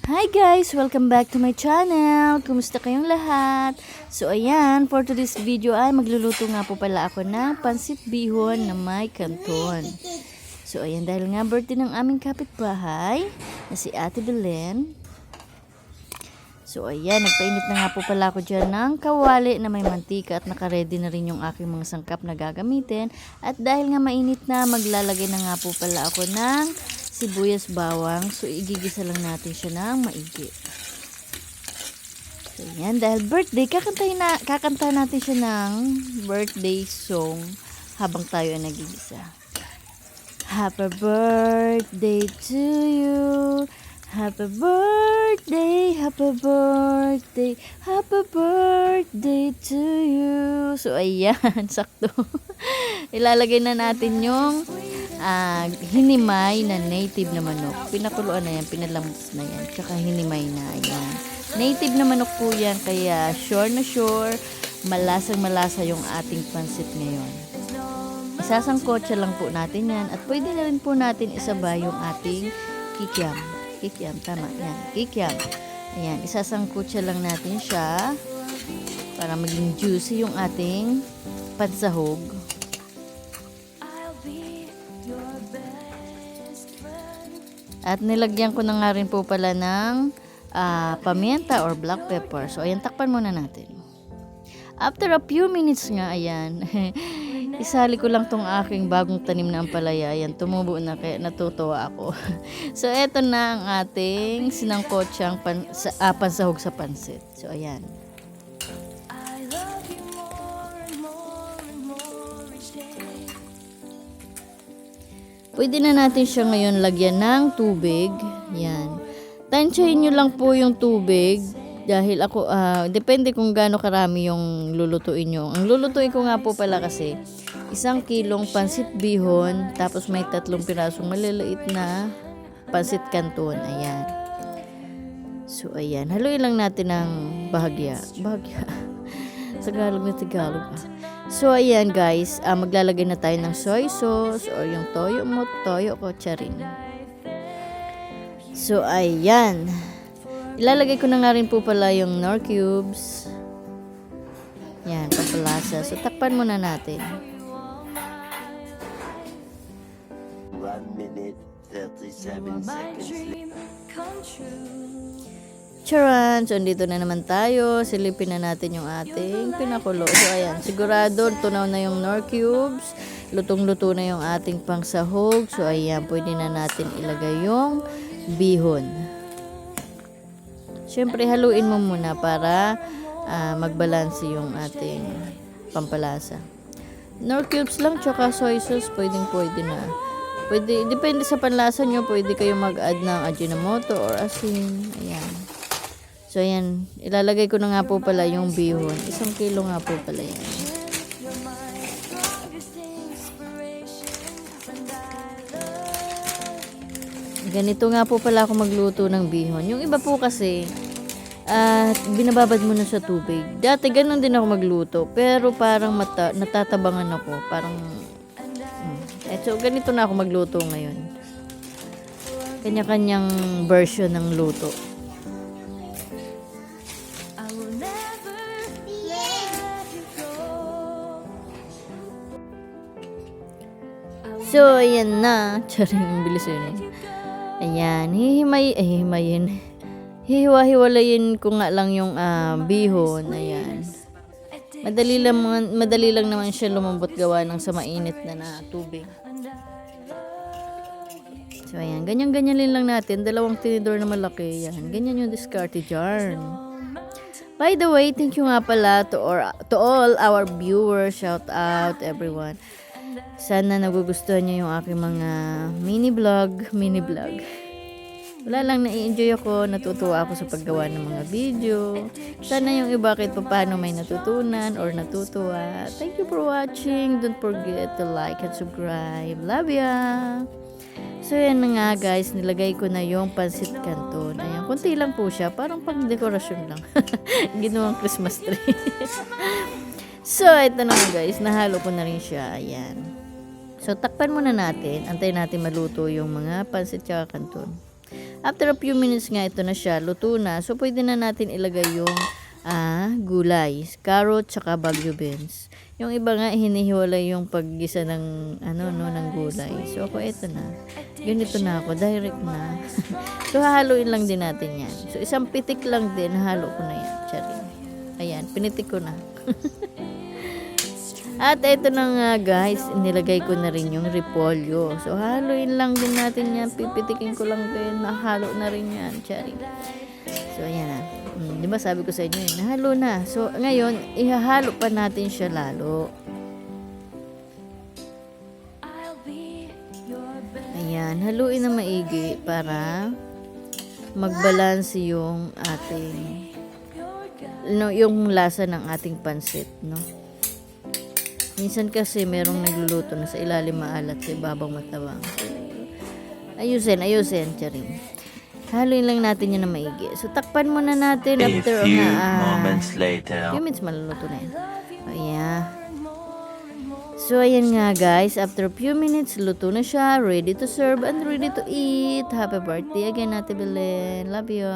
Hi guys! Welcome back to my channel! Kumusta kayong lahat? So ayan, for today's video ay magluluto nga po pala ako ng pansit bihon na may kanton. So ayan, dahil nga birthday ng aming kapitbahay na si Ate Belen. So ayan, nagpainit na nga po pala ako dyan ng kawali na may mantika at nakaredy na rin yung aking mga sangkap na gagamitin. At dahil nga mainit na, maglalagay na nga po pala ako ng sibuyas bawang. So igigisa lang natin siya ng maigi. So ayan, dahil birthday, kakantahin natin siya ng birthday song habang tayo ay nagigisa. Happy birthday to you. Happy birthday, happy birthday, happy birthday to you. So ayan, sakto. Ilalagay na natin yung hinimay na native na manok. Pinakuluan na yan, pinalambos na yan. Tsaka hinimay na yan. Native na manok po yan, kaya sure na sure, malasang malasa yung ating pansit ngayon. Isasangkotsa lang po natin yan at pwede na rin po natin isabay yung ating kikiam. Kikiam, tama. Yan, kikiam. Ayan, isasangkotsa lang natin siya para maging juicy yung ating pansahog. At nilagyan ko na nga rin po pala ng pamienta or black pepper. So, ayan, takpan muna natin. After a few minutes nga, ayan, isali ko lang tong aking bagong tanim na ampalaya. Ayan, tumubo na, kaya natutuwa ako. So, eto na ang ating sinangkotsang pansahog sa pansit. So, ayan. Pwede na natin siya ngayon lagyan ng tubig. Yan. Tansyahin nyo lang po yung tubig. Dahil ako, depende kung gaano karami yung lulutuin nyo. Ang lulutuin ko nga po pala kasi, 1 kilong pansit bihon, tapos may 3 pirasong maliliit na pansit kanton. Ayan. So, ayan. Haluin lang natin ng bahagya. Bahagya. Tagalog na Tagalog. So, ayan guys, maglalagay na tayo ng soy sauce or yung toyo ko charin. So, ayan. Ilalagay ko na nga rin po pala yung Knorr cubes. Yan, pampalasa. So, takpan muna natin. 1 minute, 37 seconds. Charan! So, dito na naman tayo. Silipin na natin yung ating pinakulo. So, ayan. Sigurado, tunaw na yung Knorr cubes. Lutong-luto na yung ating pangsahog. So, ayan. Pwede na natin ilagay yung bihon. Siyempre, haluin mo muna para magbalanse yung ating pampalasa. Knorr cubes lang, tsaka soy sauce. Pwede na. Pwede, depende sa panlasa nyo. Pwede kayo mag-add ng Ajinomoto or asin. Ayan. So, ayan. Ilalagay ko na nga po pala yung bihon. 1 kilo nga po pala yan. Ganito nga po pala ako magluto ng bihon. Yung iba po kasi, binababad mo na sa tubig. Dati, ganun din ako magluto. Pero parang natatabangan ako. Parang, so, ganito na ako magluto ngayon. Kanya-kanyang version ng luto. So, ayan na. Charing, bilis yun. Ayan, hihimayin. Hihiwa-hiwalayin ko nga lang yung bihon. Ayan. Madali lang naman siya lumambot gawa ng sa mainit na tubig. So, ayan. Ganyan-ganyan lang natin. 2 tinidor na malaki. Ayan. Ganyan yung discarded jar. By the way, thank you nga pala to all our viewers. Shout out everyone. Sana nagugustuhan niyo yung aking mga mini vlog. Wala lang, na-enjoy ako, natutuwa ako sa paggawa ng mga video. Sana yung iba kahit paano may natutunan or natutuwa. Thank you for watching. Don't forget to like and subscribe. Love ya! So, yan na nga guys, nilagay ko na yung pansit canton. Ayan, kunti lang po siya, parang pang dekorasyon lang. Ginawang Christmas tree. So, ito na nga guys, nahalo ko na rin siya. Ayan. So, takpan muna natin. Antayin natin maluto yung mga pansit tsaka canton. After a few minutes nga, ito na siya, luto na. So, pwede na natin ilagay yung gulay, carrot, tsaka bagyo beans. Yung iba nga, hinihiwalay yung paggisa ng, ng gulay. So, ako, ito na. Ganito na ako, direct na. So, hahaluin lang din natin yan. So, isang pitik lang din, halo ko na yan. Charing. Ayan, pinitik ko na. At ito na nga guys, nilagay ko na rin yung repolyo. So, haluin lang din natin yan. Pipitikin ko lang din. Nahalo na rin yan. Charing. So, ayan na. Di ba sabi ko sa inyo, nahalo na. So, ngayon, ihahalo pa natin siya lalo. Ayan, haluin na maigi para magbalance yung ating yung lasa ng ating pansit, no? Minsan kasi merong nagluluto na sa ilalim maalat, sa ibabaw matabang. Ayusin, charing. Haluin lang natin yun na maigi. So, takpan muna natin after few moments later. few minutes maluluto na yan. Ayan. So, ayan nga guys. After a few minutes, luto na siya. Ready to serve and ready to eat. Happy birthday again, Ate Belen. Love you.